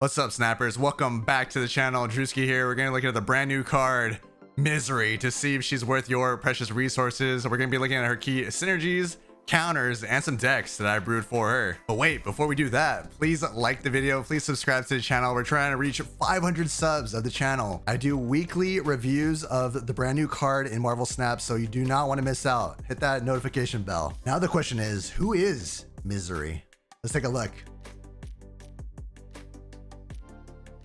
What's up, snappers? Welcome back to the channel. DREWSKY here. We're gonna look at the brand new card Misery to see if she's worth your precious resources. We're gonna be looking at her key synergies, counters, and some decks that I brewed for her. But wait, before we do that, please like the video, please subscribe to the channel. We're trying to reach 500 subs of the channel. I do weekly reviews of the brand new card in Marvel Snap, so you do not want to miss out. Hit that notification bell. Now the question is, who is Misery? Let's take a look.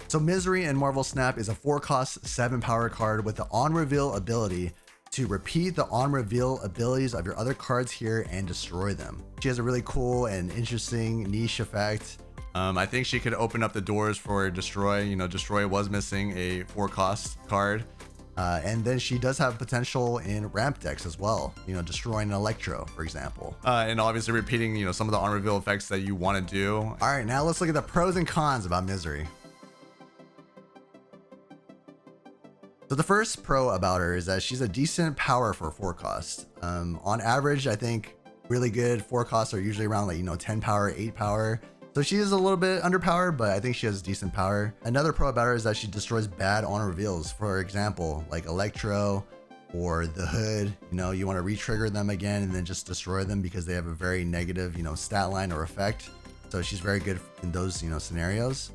So Misery in Marvel Snap is a 4-cost 7-power card with the on-reveal ability to repeat the on-reveal abilities of your other cards here and destroy them. She has a really cool and interesting niche effect. I think she could open up the doors for Destroy. You know, Destroy was missing a 4-cost card. And then she does have potential in ramp decks as well, you know, destroying an Electro, for example. And obviously repeating, you know, some of the on-reveal effects that you want to do. All right, now let's look at the pros and cons about Misery. So the first pro about her is that she's a decent power for 4-cost. On average, I think really good 4-costs are usually around like, you know, 10 power, 8 power. So she is a little bit underpowered, but I think she has decent power. Another pro about her is that she destroys bad on reveals. For example, like Electro or the Hood, you know, you want to re-trigger them again and then just destroy them because they have a very negative, you know, stat line or effect. So she's very good in those, you know, scenarios.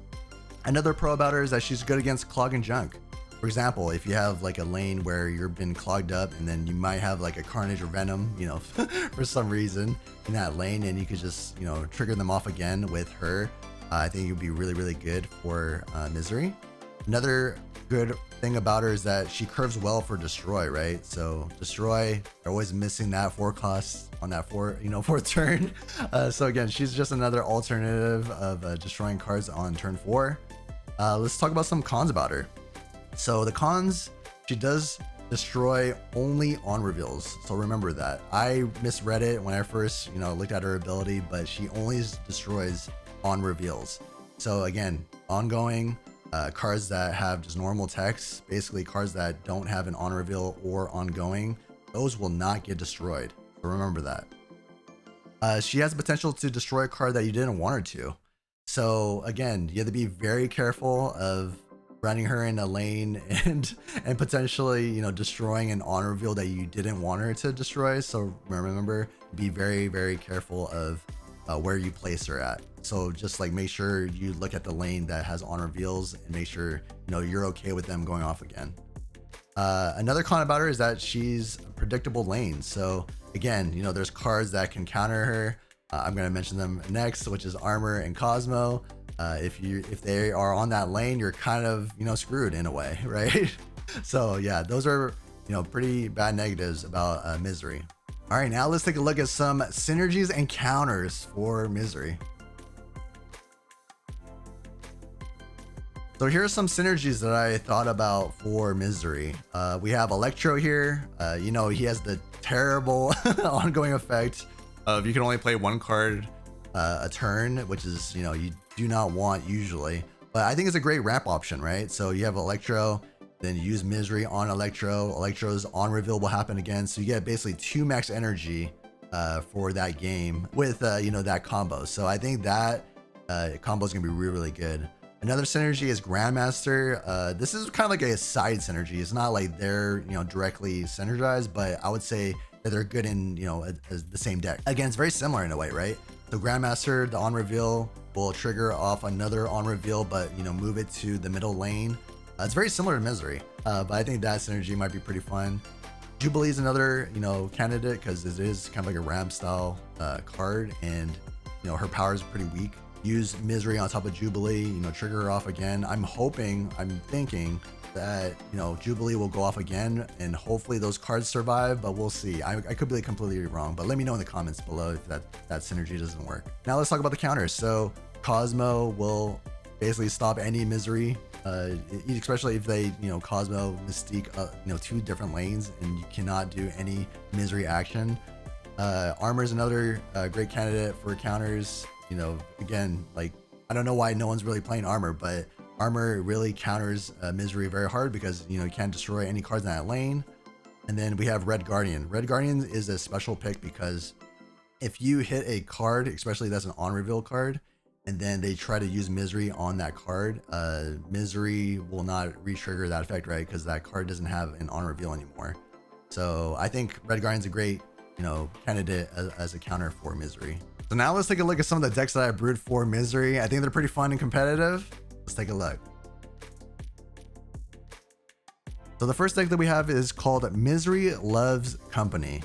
Another pro about her is that she's good against clog and junk. For example, if you have like a lane where you've been clogged up and then you might have like a Carnage or Venom, you know, for some reason in that lane, and you could just, you know, trigger them off again with her, I think it would be really, really good for Misery. Another good thing about her is that she curves well for Destroy, right? So Destroy, they're always missing that 4-cost on that fourth turn. So again, she's just another alternative of destroying cards on turn 4. Let's talk about some cons about her. So the cons, she does destroy only on reveals. So remember that. I misread it when I first, you know, looked at her ability, but she only destroys on reveals. So again, ongoing cards that have just normal text, basically cards that don't have an on reveal or ongoing, those will not get destroyed. So remember that. She has potential to destroy a card that you didn't want her to. So again, you have to be very careful of running her in a lane and potentially, you know, destroying an on reveal that you didn't want her to destroy. So remember, be very, very careful of where you place her at. So just like make sure you look at the lane that has on reveals and make sure, you know, you're okay with them going off again. Another con about her is that she's a predictable lane. So again, you know, there's cards that can counter her. I'm going to mention them next, which is Armor and Cosmo. If they are on that lane, you're kind of, you know, screwed in a way, right? So yeah, those are, you know, pretty bad negatives about Misery. All right, now let's take a look at some synergies and counters for Misery. So here are some synergies that I thought about for Misery. We have Electro here. You know, he has the terrible ongoing effect of you can only play one card a turn, which is, you know, you do not want usually, but I think it's a great ramp option, right? So you have Electro, then you use Misery on Electro. Electro's on reveal will happen again, so you get basically 2 max energy for that game with you know, that combo. So I think that combo is gonna be really, really good. Another synergy is Grandmaster. This is kind of like a side synergy. It's not like they're, you know, directly synergized, but I would say that they're good in, you know, as the same deck. Again, it's very similar in a way, right? So Grandmaster, the on reveal will trigger off another on reveal, but, you know, move it to the middle lane. It's very similar to Misery, but I think that synergy might be pretty fun. Jubilee is another, you know, candidate because it is kind of like a ramp style card, and, you know, her power is pretty weak. Use Misery on top of Jubilee, you know, trigger her off again. I'm thinking that, you know, Jubilee will go off again and hopefully those cards survive, but we'll see. I could be completely wrong, but let me know in the comments below if that synergy doesn't work. Now let's talk about the counters. So Cosmo will basically stop any Misery, especially if they, you know, Cosmo Mystique, you know, 2 different lanes and you cannot do any Misery action. Armor is another great candidate for counters. You know, again, like, I don't know why no one's really playing Armor, but Armor really counters Misery very hard because, you know, you can't destroy any cards in that lane. And then we have Red Guardian. Red Guardian is a special pick because if you hit a card, especially that's an on reveal card, and then they try to use Misery on that card, Misery will not re-trigger that effect, right? Because that card doesn't have an on reveal anymore. So I think Red Guardian's a great, candidate as a counter for Misery. So now let's take a look at some of the decks that I brewed for Misery. I think they're pretty fun and competitive. Let's take a look. So the first deck that we have is called Misery Loves Company.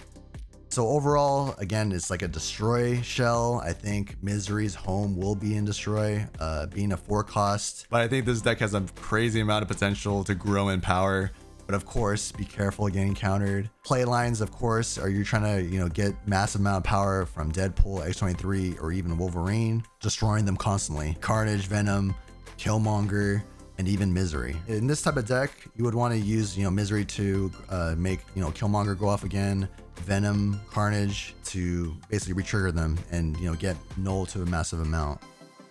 So overall, again, it's like a destroy shell. I think Misery's home will be in destroy, being a 4-cost. But I think this deck has a crazy amount of potential to grow in power. But of course, be careful getting countered. Play lines, of course, are you trying to, get massive amount of power from Deadpool, X-23, or even Wolverine, destroying them constantly. Carnage, Venom, Killmonger, and even Misery. In this type of deck, you would want to use, Misery to make, Killmonger go off again, Venom, Carnage to basically re-trigger them and, get null to a massive amount.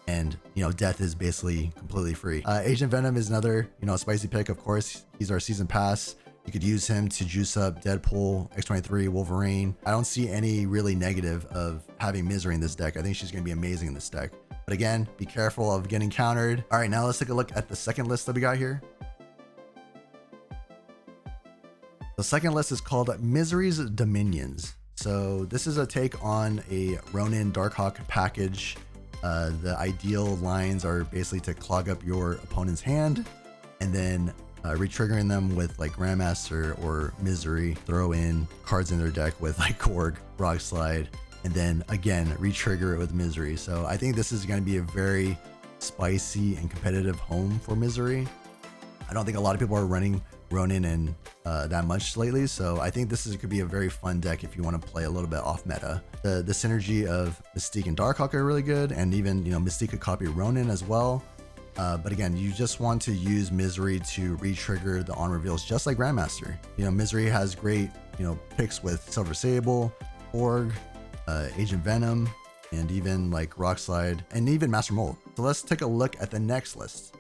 And, death is basically completely free. Agent Venom is another, spicy pick, of course. He's our season pass. You could use him to juice up Deadpool, X-23, Wolverine. I don't see any really negative of having Misery in this deck. I think she's going to be amazing in this deck. But again, be careful of getting countered. All right, now let's take a look at the second list that we got here. The second list is called Misery's Dominions. So this is a take on a Ronin Darkhawk package. The ideal lines are basically to clog up your opponent's hand and then re-triggering them with like Grandmaster or Misery, throw in cards in their deck with like Korg, Rock Slide, and then again, re-trigger it with Misery. So I think this is going to be a very spicy and competitive home for Misery. I don't think a lot of people are running Ronin and that much lately, so I think could be a very fun deck if you want to play a little bit off meta. The synergy of Mystique and Darkhawk are really good, and even Mystique could copy Ronin as well. But again, you just want to use Misery to re-trigger the on reveals, just like Grandmaster. Misery has great picks with Silver Sable, Org, Agent Venom, and even like Rock Slide, and even Master Mold. So let's take a look at the next list.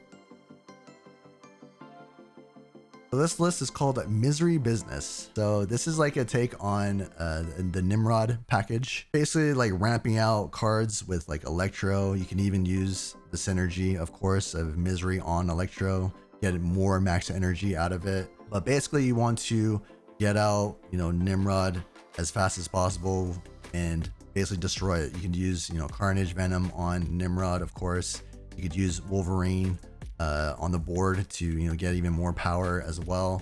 So this list is called Misery Business. So this is like a take on the Nimrod package, basically like ramping out cards with like Electro. You can even use the synergy, of course, of Misery on Electro, get more max energy out of it. But basically you want to get out, Nimrod as fast as possible and basically destroy it. You can use, Carnage, Venom on Nimrod, of course. You could use Wolverine on the board to get even more power as well,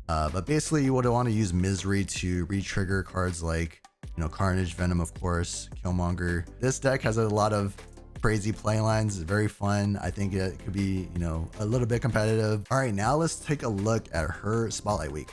but basically you would want to use Misery to re-trigger cards like Carnage, Venom, of course, Killmonger. This deck has a lot of crazy play lines. It's very fun. I think it could be a little bit competitive. All right, now let's take a look at her Spotlight Week.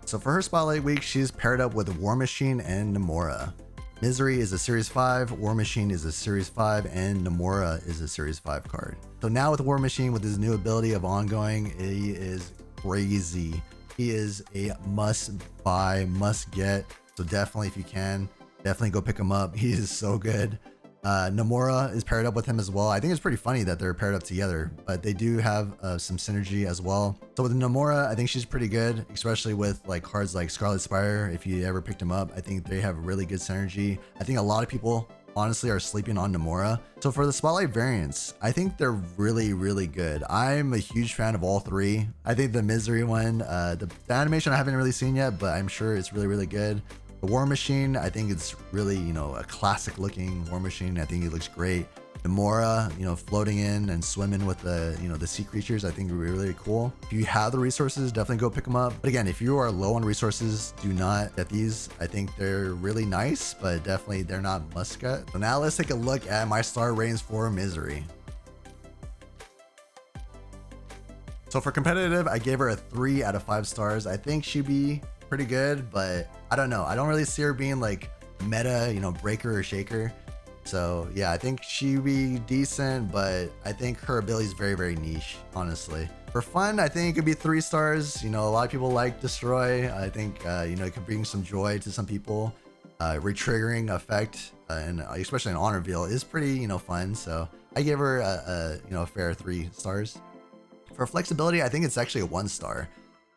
So for her Spotlight Week, she's paired up with War Machine and Namora. Misery is a Series 5, War Machine is a Series 5, and Namora is a Series 5 card. So now with War Machine, with his new ability of ongoing, he is crazy. He is a must buy, must get. So definitely, if you can, definitely go pick him up. He is so good. Namora is paired up with him as well. I think it's pretty funny that they're paired up together, but they do have some synergy as well. So with Namora, I think she's pretty good, especially with like cards like Scarlet Spire. If you ever picked them up, I think they have really good synergy. I think a lot of people honestly are sleeping on Namora. So for the Spotlight variants, I think they're really, really good. I'm a huge fan of all three. I think the Misery one, the animation I haven't really seen yet, but I'm sure it's really, really good. The War Machine, I think it's really, a classic looking War Machine. I think it looks great. Namora, floating in and swimming with the, the sea creatures, I think would be really cool. If you have the resources, definitely go pick them up. But again, if you are low on resources, do not get these. I think they're really nice, but definitely they're not must get. So now let's take a look at my star ratings for Misery. So for competitive, I gave her a 3 out of 5 stars. I think she'd be pretty good, but I don't know. I don't really see her being like meta, breaker or shaker. So yeah, I think she'd be decent, but I think her ability is very, very niche, honestly. For fun, I think it could be 3 stars. A lot of people like Destroy. I think, it could bring some joy to some people. Retriggering effect, and especially an honor reveal is pretty, fun. So I gave her a fair 3 stars. For flexibility, I think it's actually a 1 star.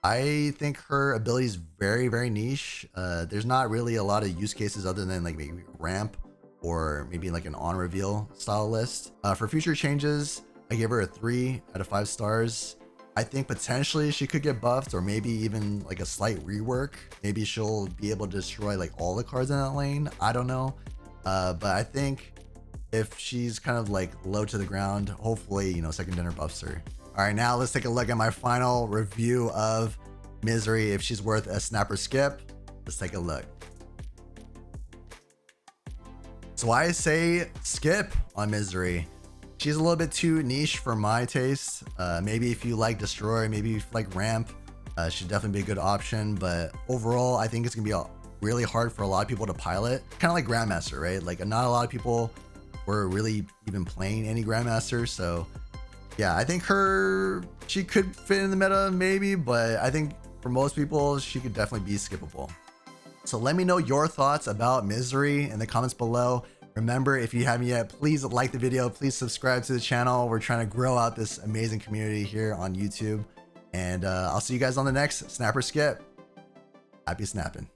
I think her ability is very, very niche. There's not really a lot of use cases other than like maybe ramp or maybe like an on reveal style list. For future changes, I gave her a 3 out of 5 stars. I think potentially she could get buffed or maybe even like a slight rework. Maybe she'll be able to destroy like all the cards in that lane. I don't know. But I think if she's kind of like low to the ground, hopefully, you know, second dinner buffs her. All right, now let's take a look at my final review of Misery. If she's worth a snap or skip, let's take a look. So I say skip on Misery. She's a little bit too niche for my taste. Maybe if you like Destroy, maybe if you like Ramp, should definitely be a good option. But overall, I think it's gonna be really hard for a lot of people to pilot. Kind of like Grandmaster, right? Like not a lot of people were really even playing any Grandmaster. So yeah, I think she could fit in the meta maybe, but I think for most people, she could definitely be skippable. So let me know your thoughts about Misery in the comments below. Remember, if you haven't yet, please like the video, please subscribe to the channel. We're trying to grow out this amazing community here on YouTube. And I'll see you guys on the next Snap or Skip. Happy snapping.